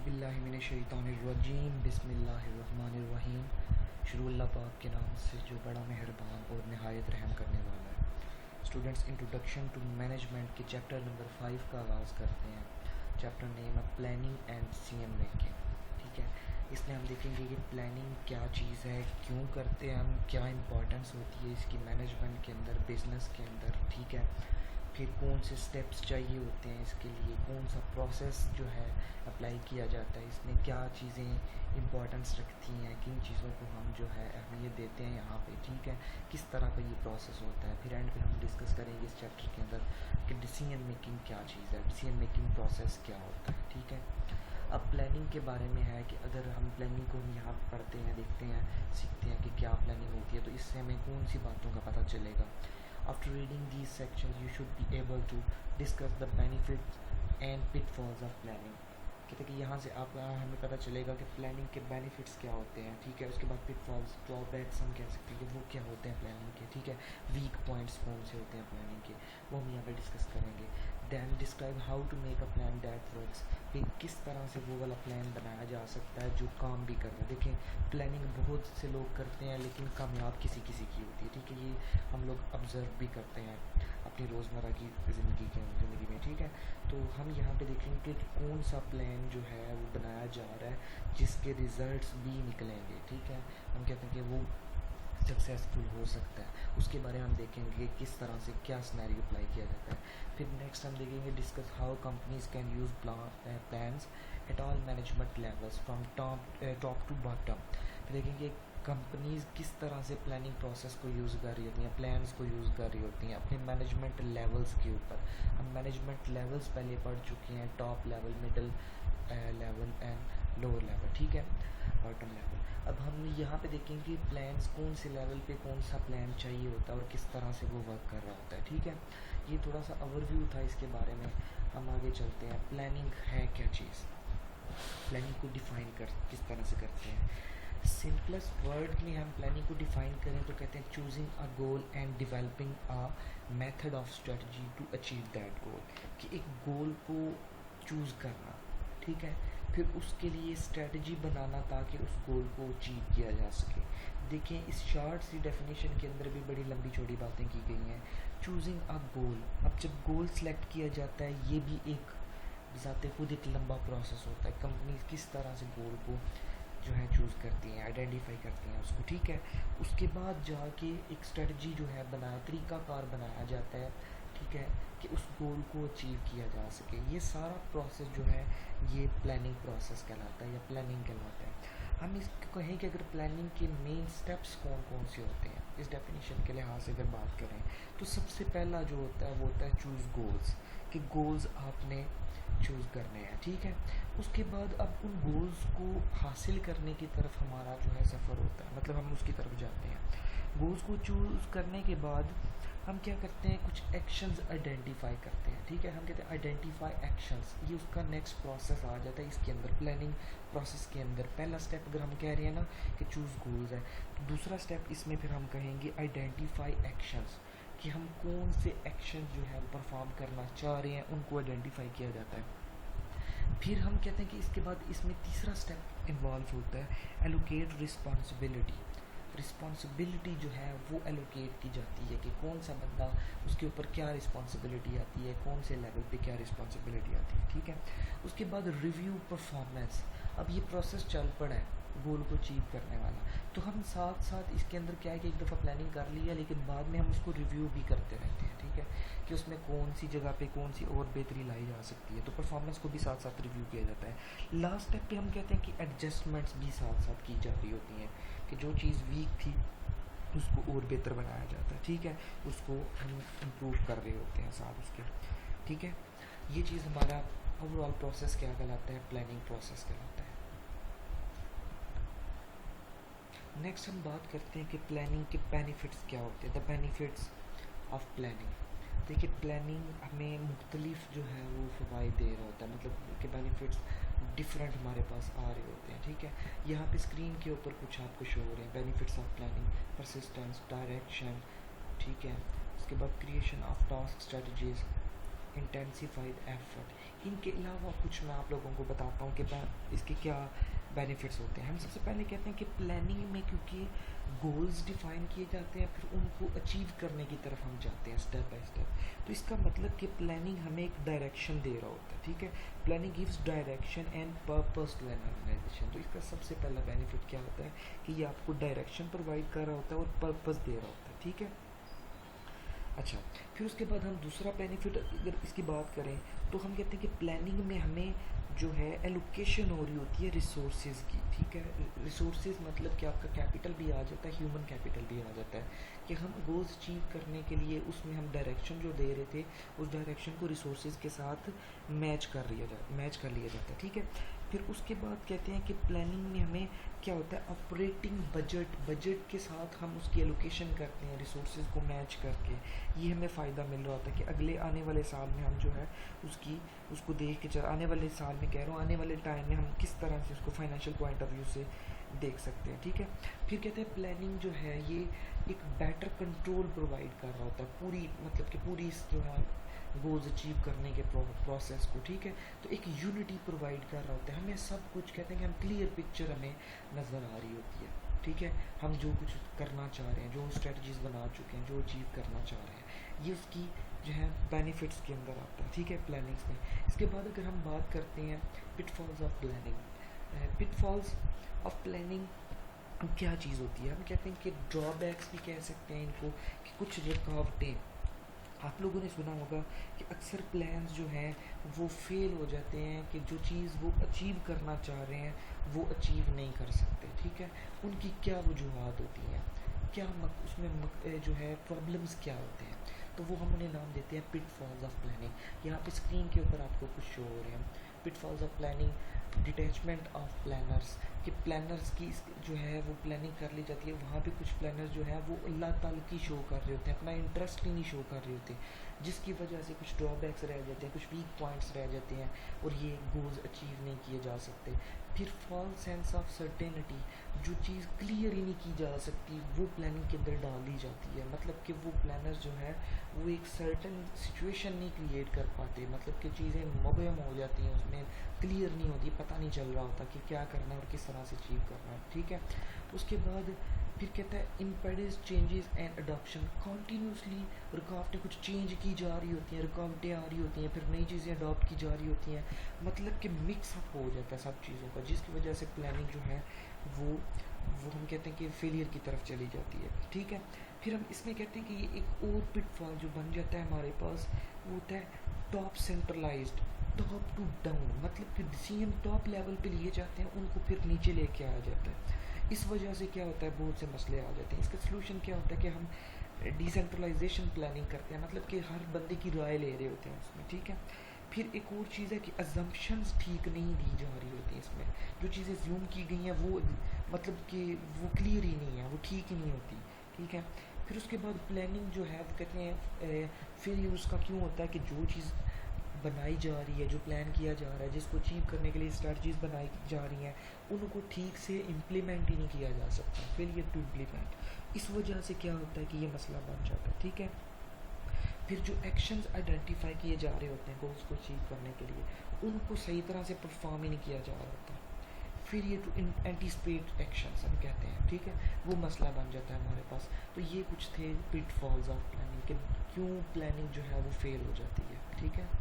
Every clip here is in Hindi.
औज़ुबिल्लाहिमिनश्शैतानिर्रजीम बिस्मिल्लाहिर्रहमानिर्रहीम। शुरू अल्लाह पाक के नाम से जो बड़ा मेहरबान और नहायत रहम करने वाला है। स्टूडेंट्स, इंट्रोडक्शन टू मैनेजमेंट के चैप्टर नंबर 5 का आगाज़ करते हैं। चैप्टर नेम है प्लानिंग एंड डिसीजन मेकिंग। ठीक है, इसमें हम देखेंगे कि प्लानिंग क्या चीज़ है, क्यों करते हैं हम, क्या इंपॉर्टेंस होती है इसकी मैनेजमेंट के अंदर, बिज़नेस के अंदर। ठीक है, फिर कौन से स्टेप्स चाहिए होते हैं इसके लिए, कौन सा प्रोसेस जो है अप्लाई किया जाता है, इसमें क्या चीज़ें इंपॉर्टेंस रखती हैं, किन चीज़ों को हम जो है अहमियत देते हैं यहाँ पे। ठीक है, किस तरह का ये प्रोसेस होता है। फिर एंड पे हम डिस्कस करेंगे इस चैप्टर के अंदर कि डिसीजन मेकिंग क्या चीज़ है, डिसीजन मेकिंग प्रोसेस क्या होता है। ठीक है, अब प्लानिंग के बारे में है कि अगर हम प्लानिंग को हम यहाँ पढ़ते हैं, देखते हैं, सीखते हैं कि क्या प्लानिंग होती है, तो इससे हमें कौन सी बातों का पता चलेगा। After reading these sections, you should be able to discuss the benefits and pitfalls of planning. कहते हैं कि यहाँ से आप हमें पता चलेगा कि प्लानिंग के बेनिफिट्स क्या होते हैं। ठीक है, उसके बाद पिटफॉल्स, ड्रॉबैक्स हम कह सकते हैं कि वो क्या होते हैं प्लानिंग के। ठीक है, वीक पॉइंट्स कौन से होते हैं प्लानिंग के, वो हम यहाँ पे डिस्कस करेंगे। Then describe how to make a plan that works. फिर किस तरह से वो वाला प्लान बनाया जा सकता है जो काम भी कर रहा है। देखें, प्लानिंग बहुत से लोग करते हैं लेकिन कामयाब किसी किसी की होती है। ठीक है, ये हम लोग ऑब्ज़र्व भी करते हैं अपनी रोज़मर्रा की ज़िंदगी में। ठीक है, तो हम यहाँ पे देखेंगे कि कौन सा प्लान जो है वो बनाया जा रहा है जिसके रिज़ल्ट्स भी निकलेंगे। ठीक है, हम कहते हैं कि वो सक्सेसफुल हो सकता है, उसके बारे में हम देखेंगे किस तरह से क्या सिनेरियो अप्लाई किया जाता है। फिर नेक्स्ट हम देखेंगे discuss how companies can use plans at all management levels from top to bottom. फिर देखेंगे कंपनीज किस तरह से प्लानिंग प्रोसेस को यूज़ कर रही होती हैं, प्लान्स को यूज़ कर रही होती हैं अपने मैनेजमेंट लेवल्स के ऊपर। हम मैनेजमेंट लेवल्स पहले पढ़ चुके हैं, top level, middle level and lower level. ठीक है, बॉटम लेवल। अब हम यहाँ पे देखेंगे कि प्लान्स कौन से लेवल पे कौन सा प्लान चाहिए होता है और किस तरह से वो वर्क कर रहा होता है। ठीक है, ये थोड़ा सा ओवरव्यू था इसके बारे में। हम आगे चलते हैं। प्लानिंग है क्या चीज़, प्लानिंग को डिफ़ाइन किस तरह से करते हैं। सिंपलेस्ट वर्ड में हम प्लानिंग को डिफ़ाइन करें तो कहते हैं choosing a goal and developing a method of strategy to achieve that goal. कि एक गोल को चूज़ करना, ठीक है, फिर उसके लिए स्ट्रेटजी बनाना ताकि उस गोल को अचीव किया जा सके। देखिए, इस शॉर्ट सी डेफिनेशन के अंदर भी बड़ी लंबी चौड़ी बातें की गई हैं। चूजिंग अ गोल, अब जब गोल सेलेक्ट किया जाता है ये भी एक ज़ाते खुद एक लंबा प्रोसेस होता है। कंपनी किस तरह से गोल को जो है चूज़ करती हैं, आइडेंटिफाई करती हैं उसको। ठीक है, उसके बाद जाके एक स्ट्रेटजी जो है तरीक़ाकार बनाया जाता है। ठीक है, कि उस गोल को अचीव किया जा सके। ये सारा प्रोसेस जो है ये प्लानिंग प्रोसेस कहलाता है या प्लानिंग कहलाता है। हम इसको कहें कि अगर प्लानिंग के मेन स्टेप्स कौन कौन से होते हैं इस डेफिनेशन के लिहाज से अगर बात करें तो सबसे पहला जो होता है वो होता है चूज़ गोल्स, कि गोल्स आपने चूज़ करने हैं। ठीक है, उसके बाद अब उन गोल्स को हासिल करने की तरफ हमारा जो है सफ़र होता है, मतलब हम उसकी तरफ जाते हैं। गोल्स को चूज़ करने के बाद हम क्या करते हैं, कुछ एक्शंस आइडेंटिफाई करते हैं। ठीक है, हम कहते हैं आइडेंटिफाई एक्शंस, ये उसका नेक्स्ट प्रोसेस आ जाता है इसके अंदर। प्लानिंग प्रोसेस के अंदर पहला स्टेप अगर हम कह रहे हैं ना कि चूज़ गोल्स है, तो दूसरा स्टेप इसमें फिर हम कहेंगे आइडेंटिफाई एक्शंस, कि हम कौन से एक्शन जो है परफॉर्म करना चाह रहे हैं उनको आइडेंटिफाई किया जाता है। फिर हम कहते हैं कि इसके बाद इसमें तीसरा स्टेप इन्वॉल्व होता है एलोकेट रिस्पॉन्सिबिलिटी। रिस्पॉन्सिबिलिटी जो है वो एलोकेट की जाती है कि कौन सा बंदा, उसके ऊपर क्या रिस्पॉन्सिबिलिटी आती है, कौन से लेवल पे क्या रिस्पॉन्सिबिलिटी आती है। ठीक है, उसके बाद रिव्यू परफॉर्मेंस। अब ये प्रोसेस चल पड़ा है गोल को अचीव करने वाला, तो हम साथ साथ इसके अंदर क्या है कि एक दफ़ा प्लानिंग कर ली है लेकिन बाद में हम उसको रिव्यू भी करते रहते हैं। ठीक है, कि उसमें कौन सी जगह पे कौन सी और बेहतरी लाई जा सकती है, तो परफॉर्मेंस को भी साथ साथ रिव्यू किया जाता है। लास्ट स्टेप पे हम कहते हैं कि एडजस्टमेंट्स भी साथ साथ की जा रही होती हैं, कि जो चीज़ वीक थी उसको और बेहतर बनाया जाता है। ठीक है, उसको हम इम्प्रूव कर रहे होते हैं साथ उसके। ठीक है, ये चीज़ हमारा ओवरऑल प्रोसेस क्या कहलाता है, प्लानिंग प्रोसेस कहलाता है। नेक्स्ट हम बात करते हैं कि प्लानिंग के बेनिफिट्स क्या होते हैं, द बेनिफिट्स ऑफ प्लानिंग। देखिए, प्लानिंग हमें मुख्तलिफ जो है वो फ़वाइद दे रहा होता है, मतलब के बेनिफिट्स डिफरेंट हमारे पास आ रहे होते हैं। ठीक है, यहाँ पे स्क्रीन के ऊपर कुछ आपको शो हो रहे हैं benefits of planning. Persistence, direction, ठीक है, उसके बाद creation of task strategies, intensified effort. इनके अलावा कुछ मैं आप लोगों को बताता हूँ कि इसके क्या बेनिफिट्स होते हैं। हम सबसे पहले कहते हैं कि प्लानिंग में क्योंकि गोल्स डिफाइन किए जाते हैं, फिर उनको अचीव करने की तरफ हम जाते हैं स्टेप बाय स्टेप। तो इसका मतलब कि प्लानिंग हमें एक डायरेक्शन दे रहा होता है, ठीक है। Planning gives direction and purpose to an organisation. तो इसका सबसे पहला बेनिफिट क्या होता है कि ये आपको डायरेक्शन प्रोवाइड कर रहा होता है और पर्पस दे रहा होता है, ठीक है। अच्छा, फिर उसके बाद हम दूसरा बेनिफिट अगर इसकी बात करें तो हम कहते हैं कि प्लानिंग में हमें जो है एलोकेशन हो रही होती है रिसोर्सेज की, ठीक है। रिसोर्सेज मतलब कि आपका कैपिटल भी आ जाता है, ह्यूमन कैपिटल भी आ जाता है कि हम गोल्स अचीव करने के लिए उसमें हम डायरेक्शन जो दे रहे थे उस डायरेक्शन को रिसोर्सेज के साथ मैच कर लिया जाता है, ठीक है। फिर उसके बाद कहते हैं कि प्लानिंग में हमें क्या होता है ऑपरेटिंग बजट के साथ हम उसकी एलोकेशन करते हैं रिसोर्सेज को मैच करके। ये हमें फ़ायदा मिल रहा होता है कि अगले आने वाले साल में हम जो है उसको देख के आने वाले साल में कह रहा हूँ आने वाले टाइम में हम किस तरह से उसको फाइनेंशियल पॉइंट ऑफ व्यू से देख सकते हैं, ठीक है। फिर कहते हैं प्लानिंग जो है ये एक बेटर कंट्रोल प्रोवाइड कर रहा होता है पूरी मतलब कि पूरी जो है गोल्स अचीव करने के प्रोसेस को, ठीक है। तो एक यूनिटी प्रोवाइड कर रहा होता है, हमें सब कुछ कहते हैं कि हम क्लियर पिक्चर हमें नज़र आ रही होती है, ठीक है। हम जो कुछ करना चाह रहे हैं, जो स्ट्रेटजीज बना चुके हैं, जो अचीव करना चाह रहे हैं, ये उसकी जो है बेनिफिट्स के अंदर आता है, ठीक है, प्लानिंग्स में। इसके बाद अगर हम बात करते हैं pitfalls of planning. Pitfalls of planning क्या चीज़ होती है, हम कहते हैं कि ड्रॉबैक्स भी कह सकते हैं इनको, कि कुछ रुकावटें। आप लोगों ने सुना होगा कि अक्सर प्लान्स जो हैं वो फेल हो जाते हैं कि जो चीज़ वो अचीव करना चाह रहे हैं वो अचीव नहीं कर सकते, ठीक है। उनकी क्या वजूहत होती हैं, क्या उसमें जो है प्रॉब्लम्स क्या होते हैं, तो वो हम उन्हें नाम देते हैं पिटफॉल्स ऑफ प्लानिंग। यहाँ पे स्क्रीन के ऊपर आपको कुछ शो हो रहे हैं pitfalls of planning. Detachment of planners, कि प्लानर्स की जो है वो प्लानिंग कर ली जाती है, वहाँ पे कुछ प्लानर्स जो है वो अल्लाह ताला की शो कर रहे होते हैं, अपना इंटरेस्ट ही नहीं शो कर रहे होते, जिसकी वजह से कुछ ड्रॉबैक्स रह जाते हैं, कुछ वीक पॉइंट्स रह जाते हैं और ये गोल्स अचीव नहीं किए जा सकते। फिर फॉल्स सेंस ऑफ सर्टेनिटी, जो चीज़ क्लियर ही नहीं की जा सकती वो प्लानिंग के अंदर डाल दी जाती है, मतलब कि वो प्लानर्स जो है वो एक सर्टन सिचुएशन नहीं क्रिएट कर पाते, मतलब कि चीज़ें मुबहम हो जाती हैं, उसमें क्लियर नहीं होती, पता नहीं चल रहा होता कि क्या करना है और किस तरह से अचीव करना है, ठीक है। उसके बाद फिर कहता है इम्पेडिस चेंजेस एंड अडॉप्शन, कॉन्टीन्यूसली रुकावटें कुछ चेंज की जा रही होती हैं, रुकावटें आ रही होती हैं, फिर नई चीज़ें अडॉप्ट की जा रही होती हैं, मतलब कि मिक्सअप हो जाता है सब चीज़ों का, जिसकी वजह से प्लानिंग जो है वो हम कहते हैं कि फेलियर की तरफ चली जाती है, ठीक है। फिर हम इसमें कहते हैं कि ये एक और पिटफॉल जो बन जाता है हमारे पास वो होता है top centralised, top to down, मतलब कि डिसीजन टॉप लेवल पे लिए जाते हैं, उनको फिर नीचे लेके आया जाता है। इस वजह से क्या होता है बहुत से मसले आ जाते हैं। इसका सलूशन क्या होता है कि हम डिसेंट्रलाइजेशन प्लानिंग करते हैं, मतलब कि हर बंदे की राय ले रहे होते हैं उसमें, ठीक है। फिर एक और चीज़ है कि अजम्पशंस ठीक नहीं दी जा रही होती हैं, इसमें जो चीज़ें ज़्यूम की गई हैं वो मतलब कि वो क्लियर ही नहीं है, वो ठीक ही नहीं होती, ठीक है। फिर उसके बाद प्लानिंग जो है वो कहते हैं फिर उसका क्यों होता है कि जो चीज़ बनाई जा रही है, जो प्लान किया जा रहा है, जिसको अचीव करने के लिए स्ट्रैटजीज बनाई जा रही हैं, उनको ठीक से इम्प्लीमेंट ही नहीं किया जा सकता, फेलियर टू इम्प्लीमेंट। इस वजह से क्या होता है कि ये मसला बन जाता है, ठीक है। फिर जो एक्शंस आइडेंटिफाई किए जा रहे होते हैं गोल्स को अचीव करने के लिए, उनको सही तरह से परफॉर्म ही नहीं किया जा रहा होता। फिर ये टू एंटीसिपेट एक्शंस हम कहते हैं, ठीक है, वो मसला बन जाता है हमारे पास। तो ये कुछ थे पिटफॉल्स ऑफ प्लानिंग के, क्यों प्लानिंग जो है वो फेल हो जाती है, ठीक है।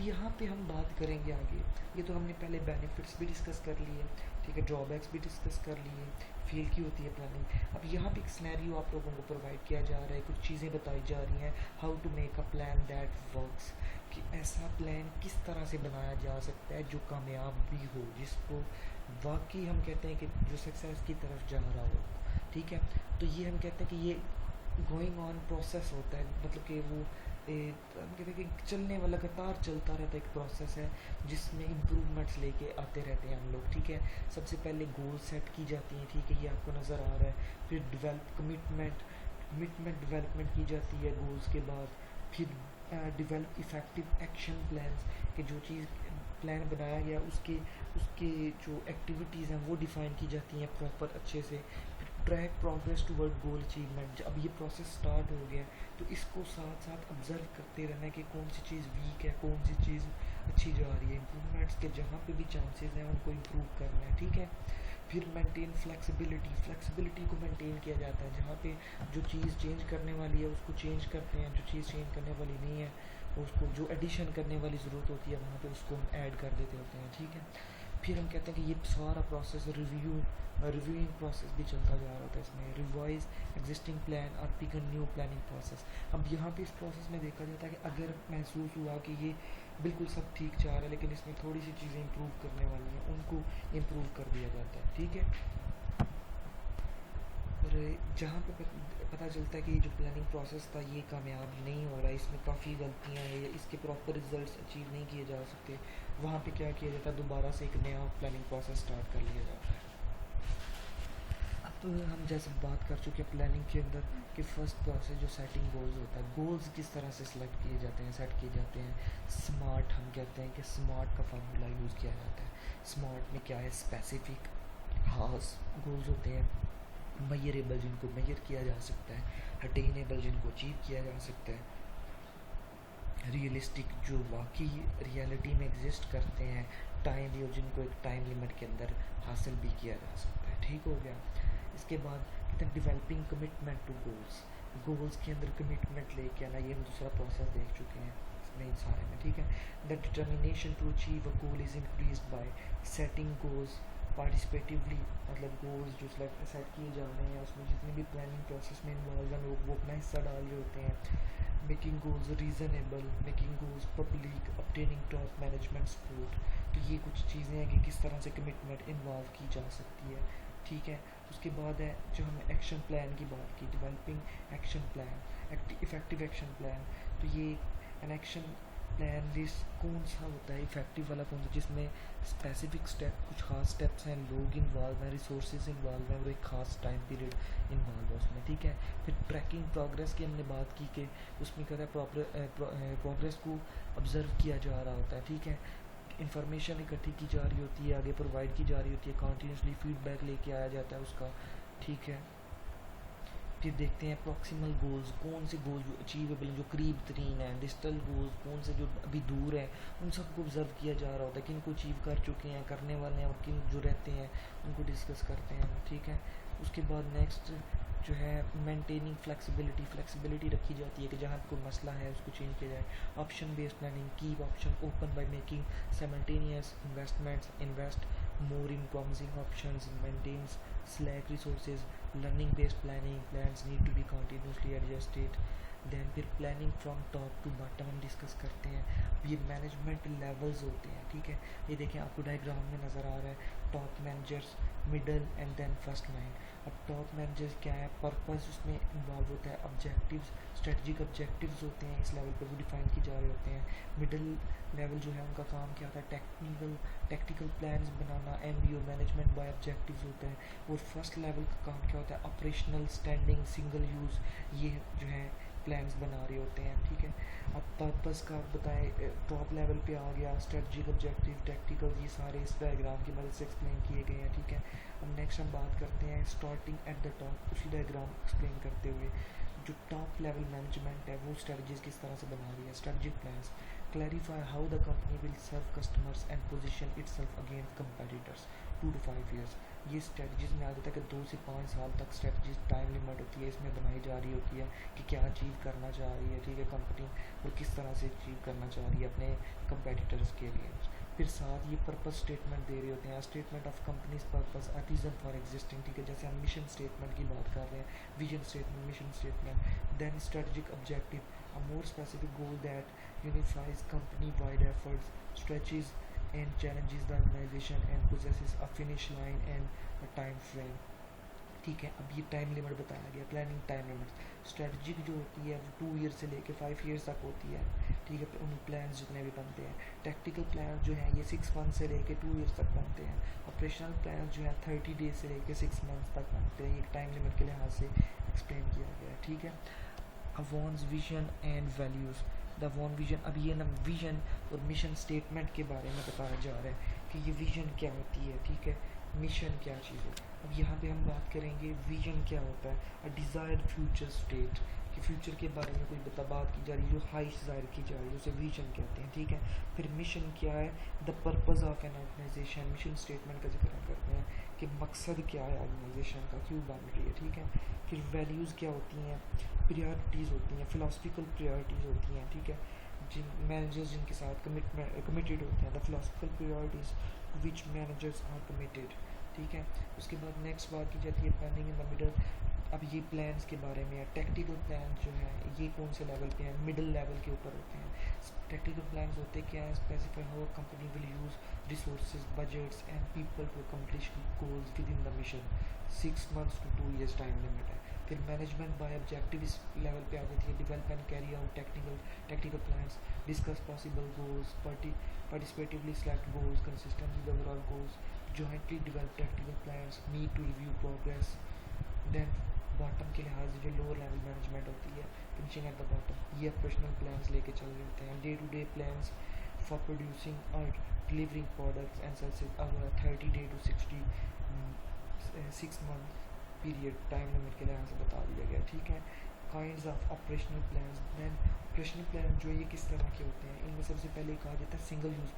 यहाँ पे हम बात करेंगे आगे, ये तो हमने पहले बेनिफिट्स भी डिस्कस कर लिए, ठीक है, ड्रॉबैक्स भी डिस्कस कर लिए, फेल की होती है प्लानिंग। अब यहाँ पे एक सिनेरियो आप लोगों को प्रोवाइड किया जा रहा है, कुछ चीज़ें बताई जा रही हैं, how to make a plan that works, कि ऐसा प्लान किस तरह से बनाया जा सकता है जो कामयाब भी हो, जिसको वाकई हम कहते हैं कि जो सक्सेस की तरफ जा रहा हो, ठीक है। तो ये हम कहते हैं कि ये गोइंग ऑन प्रोसेस होता है, मतलब कि वो हम कहते हैं कि चलने वाला लगातार चलता रहता है एक प्रोसेस है, जिसमें इम्प्रूवमेंट्स लेके आते रहते हैं हम लोग, ठीक है। सबसे पहले गोल सेट की जाती हैं, ठीक है, ये आपको नज़र आ रहा है। फिर कमिटमेंट डेवलपमेंट की जाती है गोल्स के बाद। फिर डेवलप इफ़ेक्टिव एक्शन प्लान्स, कि जो चीज़ प्लान बनाया गया उसके जो एक्टिविटीज़ हैं वो डिफ़ाइन की जाती हैं प्रॉपर अच्छे से। फिर ट्रैक प्रोग्रेस टूवर्ड गोल अचीवमेंट। अब ये प्रोसेस स्टार्ट हो गया तो इसको साथ साथ ऑब्जर्व करते रहना है कि कौन सी चीज़ वीक है, कौन सी चीज़ अच्छी जा रही है। इम्प्रूवमेंट्स के जहाँ पे भी चांसेस हैं उनको इम्प्रूव करना है, ठीक है। फिर मेंटेन फ्लेक्सिबिलिटी को मेंटेन किया जाता है। जहाँ पे जो चीज़ चेंज करने वाली है उसको चेंज करते हैं, जो चीज़ चेंज करने वाली नहीं है उसको, जो एडिशन करने वाली ज़रूरत होती है वहाँ पे उसको हम ऐड कर देते होते हैं, ठीक है। फिर हम कहते हैं कि ये सारा प्रोसेस रिव्यूइंग प्रोसेस भी चलता जा रहा होता है इसमें। रिवाइज एग्जिस्टिंग प्लान और pick a new planning process. अब यहाँ पे इस प्रोसेस में देखा जाता है कि अगर महसूस हुआ कि ये बिल्कुल सब ठीक जा रहा है लेकिन इसमें थोड़ी सी चीज़ें इंप्रूव करने वाली हैं, उनको इम्प्रूव कर दिया जाता है, ठीक है। और जहाँ पे पता चलता है कि ये जो प्लानिंग प्रोसेस था ये कामयाब नहीं हो रहा है, इसमें काफ़ी गलतियाँ हैं, इसके प्रॉपर रिजल्ट्स अचीव नहीं किए जा सकते, वहाँ पे क्या किया जाता है, दोबारा से एक नया प्लानिंग प्रोसेस स्टार्ट कर लिया जाता है। अब तो हम जैसे बात कर चुके हैं प्लानिंग के अंदर कि फर्स्ट प्रोसेस जो सेटिंग गोल्स होता है, गोल्स किस तरह से सिलेक्ट किए जाते हैं, सेट किए जाते हैं। स्मार्ट, हम कहते हैं कि स्मार्ट का फार्मूला यूज़ किया जाता है। स्मार्ट में क्या है, स्पेसिफिक खास गोल्स होते हैं, मेजरेबल जिनको मेजर किया जा सकता है, अटेनेबल जिनको अचीव किया जा सकता है, रियलिस्टिक जो वाकई रियलिटी में एग्जिस्ट करते हैं, टाइम जो जिनको एक टाइम लिमिट के अंदर हासिल भी किया जा सकता है, ठीक हो गया। इसके बाद कहते हैं डिवेलपिंग कमिटमेंट टू गोल्स के अंदर कमिटमेंट लेके आना, ये हम दूसरा प्रोसेस देख चुके हैं इसमें सारे में, ठीक है। The determination to achieve a goal is increased by setting goals participatively, मतलब गोल्स जो सेट किए जा रहे हैं उसमें जितने भी प्लानिंग प्रोसेस में इन्वॉल्व हैं लोग वो अपना हिस्सा डाल रहे होते हैं। Making goals reasonable, making goals public, obtaining top management support. तो ये कुछ चीज़ें हैं कि किस तरह से कमिटमेंट इन्वॉल्व की जा सकती है, ठीक है। उसके बाद है जो हमने एक्शन प्लान की बात की, developing action plan, effective action plan. तो ये एन एक्शन प्लान लिस्ट कौन सा होता है, इफेक्टिव वाला कौन सा, जिसमें स्पेसिफिक स्टेप, कुछ खास स्टेप्स हैं, लोग इन्वॉल्व हैं, रिसोर्सेज इन्वॉल्व हैं और एक खास टाइम पीरियड इन्वॉल्व है उसमें, ठीक है। फिर ट्रैकिंग प्रोग्रेस की हमने बात की कि उसमें क्या होता है, प्रोग्रेस को ऑब्जर्व किया जा रहा होता है, ठीक है। इंफॉर्मेशन इकट्ठी की जा रही होती है, आगे प्रोवाइड की जा रही होती है, कॉन्टीन्यूसली फीडबैक लेके आया जाता है उसका, ठीक है। फिर देखते हैं प्रॉक्सिमल गोल्स, कौन से गोल जो अचीवेबल, जो करीब तरीन है, डिस्टल गोल्स कौन से जो अभी दूर है, उन सबको ऑब्जर्व किया जा रहा होता है, किन को अचीव कर चुके हैं, करने वाले हैं और किन जो रहते हैं उनको डिस्कस करते हैं, ठीक है। उसके बाद नेक्स्ट जो है मेंटेनिंग फ्लेक्सिबिलिटी रखी जाती है कि जहाँ कोई मसला है उसको चेंज किया जाए। Option based planning, keep option open by making simultaneous investments, invest more in promising options, maintains slack resources, learning based planning, plans need to be continuously adjusted। Then फिर planning from top to bottom हम डिस्कस करते हैं। ये मैनेजमेंट लेवल्स होते हैं, ठीक है। ये देखें आपको डायग्राम में नज़र आ रहा है, top managers, middle and then first line. अब टॉप मैनेजर्स क्या है, पर्पस उसमें इन्वॉल्व होता है, ऑब्जेक्टिव्स, स्ट्रेटजिक ऑब्जेक्टिव्स होते हैं इस लेवल पर वो डिफाइन किए जा रहे होते हैं। मिडल लेवल जो है उनका काम क्या होता है, technical plans banana, MBO management by objectives होता है। और फर्स्ट लेवल का काम क्या होता है, ऑपरेशनल, स्टैंडिंग, सिंगल यूज़, ये जो है प्लान्स बना रहे होते हैं, ठीक है। अब पर्पस का बताएं, टॉप लेवल पे आ गया, स्ट्रेटजिक ऑब्जेक्टिव, टैक्टिकल, ये सारे इस डायग्राम की मदद से एक्सप्लेन किए गए हैं, ठीक है। अब नेक्स्ट हम बात करते हैं स्टार्टिंग एट द टॉप, उसी डायग्राम एक्सप्लेन करते हुए जो टॉप लेवल मैनेजमेंट है वो स्ट्रेटजीज किस तरह से बना रही है, strategic plans. Clarify how the company will serve customers and position itself against competitors 2 to 5 years। ये स्ट्रेटजीज में आ जाता है कि 2 से 5 साल तक स्ट्रेटजीज टाइम लिमिट होती है, इसमें बनाई जा रही होती है कि क्या अचीव करना चाह रही है, ठीक है, कंपनी और किस तरह से अचीव करना चाह रही है अपने कंपेटिटर्स के लिए। फिर साथ ये पर्पस स्टेटमेंट दे रहे होते हैं, statement of companies purpose, a reason for existing, ठीक है। जैसे हम मिशन स्टेटमेंट की बात कर रहे हैं, vision statement, mission statement. Then strategic objective, a more specific goal that unifies company wide efforts, stretches and challenges the organization and possesses a finish line and a time frame, ठीक है। अब ये टाइम लिमिट बताया गया, प्लानिंग टाइम लिमिट। स्ट्रेटजिक जो होती है वो 2 ईयर से लेके 5 ईयर्स तक होती है, ठीक है, उन प्लान जितने भी बनते हैं। टैक्टिकल प्लान जो है ये 6 मंथ से लेके 2 ईयर्स तक बनते हैं। ऑपरेशनल प्लान जो है 30 डेज से लेके 6 मंथ्स तक बनते हैं, ये टाइम लिमिट के लिहाज से एक्सप्लेन किया गया है, ठीक है। Avon's vision and values, the Avon vision, अब ये ना विजन और मिशन स्टेटमेंट के बारे में बताया जा रहा है कि ये विजन क्या होती है, ठीक है। मिशन क्या चीज़ है। अब यहाँ पे हम बात करेंगे विजन क्या होता है, अ डिज़ायर्ड फ्यूचर स्टेट, कि फ्यूचर के बारे में कोई बात की जा रही है जो हाई डिज़ायर की जा रही है, उसे विजन कहते हैं, ठीक है। फिर मिशन क्या है, the purpose of an organisation, mission statement का जिक्र हम करते हैं कि मकसद क्या है ऑर्गेनाइजेशन का, क्यों बन रही है, ठीक है। फिर वैल्यूज़ क्या होती हैं, प्रायोरिटीज़ होती हैं, फिलोसफिकल प्रायोरिटीज़ होती हैं, ठीक है। जिन मैनेजर्स जिनके साथ कमिटेड होते हैं, the philosophical priorities which managers are committed, ठीक है। उसके बाद नेक्स्ट बात की जाती है प्लानिंग इन द मिडल। अब ये प्लान्स के बारे में है, टैक्टिकल प्लान जो है ये कौन से लेवल पे हैं, मिडिल लेवल के ऊपर होते हैं। टैक्टिकल प्लान्स होते क्या है, specify how company will use resources, budgets and people to accomplish goals within the mission, 6 months to 2 years time limit है। फिर मैनेजमेंट बाय ऑब्जेक्टिव इस लेवल पे आ जाती है, develop and carry out technical plans, discuss possible goals, participatively select goals consistent with overall goals, jointly develop tactical plans, need to review progress। Then bottom के लिहाज से जो लोअर लेवल मैनेजमेंट होती है, फिनिशिंग एट द बॉटम, ये ऑपरेशनल प्लान्स लेके चल रहे होते हैं, day to day plans for producing और delivering products and services over 30 day to 6 month period time limit के लिहाज से बता दिया गया, ठीक है। Kinds of operational plans, then operational plan जो ये किस तरह के होते हैं, इनमें सबसे पहले कहा जाता है सिंगल यूज़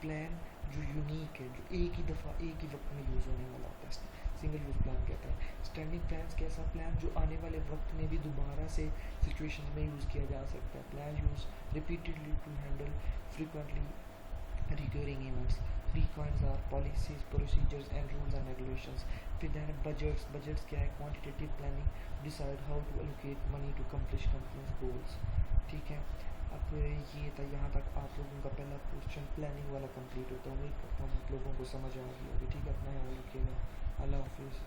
प्लान जो यूनिक है, जो एक ही दफ़ा एक ही वक्त में यूज़ होने वाला होता है, सिंगल यूज़ प्लान कहता है। स्टैंडिंग प्लान्स कैसा प्लान जो आने वाले वक्त में भी दोबारा से सिचुएशन में यूज़ किया जा सकता है। Plan use repeatedly to handle frequently recurring events। Three kinds are policies, procedures and rules and regulations। फिर then budgets क्या है, quantitative planning, decide how to allocate money to accomplish company's goals, ठीक है। अब ये था, यहाँ तक आप लोगों का पहला क्वेश्चन प्लानिंग वाला कंप्लीट होता है। उम्मीद करता हूँ आप लोगों को समझ आ गई होगी, ठीक है। अपना ख्याल रखिएगा, अल्लाह हाफिज़।